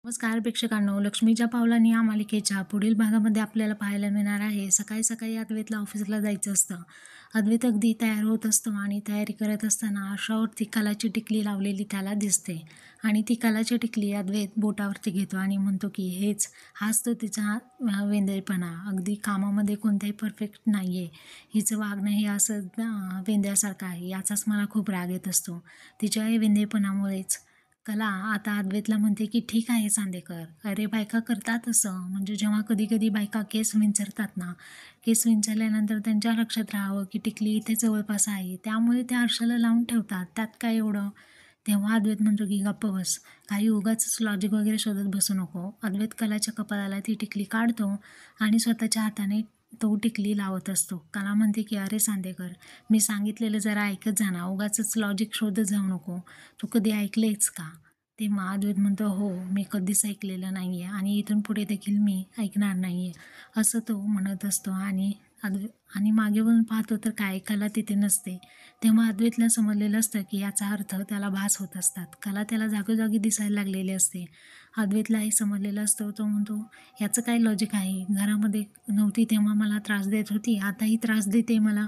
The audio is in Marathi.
नमस्कार प्रेक्षकांनो, लक्ष्मीच्या पावलांनी या मालिकेच्या पुढील भागामध्ये आपल्याला पाहायला मिळणार आहे. सकाळी सकाळी अद्वैतला ऑफिसला जायचं असतं. अद्वैत अगदी तयार होत असतो आणि तयारी करत असताना आरशावरती कलाची टिकली लावलेली त्याला दिसते आणि ती कलाची टिकली अद्वैत बोटावरती घेतो आणि म्हणतो की हाच तो तिचा वेंधळेपणा. अगदी कामामध्ये कोणत्याही परफेक्ट नाही आहे. हिचं वागणं हे असं वेंधळ्यासारखं आहे. याचाच मला खूप राग येत असतो. तिच्या या वेंधळेपणामुळेच कला आता अद्वैतला म्हणते की ठीक आहे चांदेकर, अरे बायका करतात असं. म्हणजे जेव्हा कधी कधी बायका केस विंचरतात ना, केस विंचरल्यानंतर त्यांच्या लक्षात राहावं की टिकली इथे जवळपास आहे, त्यामुळे त्या आरशाला लावून ठेवतात, त्यात काय एवढं. तेव्हा अद्वैत म्हणतो की गप्प बस, काही उगाच लॉजिक वगैरे शोधत बसू नको. अद्वैत कलाच्या कपाळाला ती टिकली काढतो आणि स्वतःच्या हाताने तो टिकली लावत असतो. कला म्हणते की अरे चांदेकर, मी सांगितलेलं जरा ऐकत जा ना, उगाचच लॉजिक शोधत जाऊ नको. तू कधी ऐकलेच का? तेव्हा अद्वैत म्हणतो, हो, मी कधीच ऐकलेलं नाही आहे आणि इथून पुढे देखील मी ऐकणार नाही आहे, असं तो म्हणत असतो. आणि मागे वळून पाहतो तर काय, कला तिथे नसते. तेव्हा अद्वैतला समजलेलं असतं की याचा अर्थ त्याला भास होत असतात. कला त्याला जागोजागी दिसायला लागलेली असते. अद्वैतला हे समजलेलं असतं. तो म्हणतो, याचं काय लॉजिक आहे? घरामध्ये नव्हती तेव्हा मला त्रास देत होती, आताही त्रास देते मला.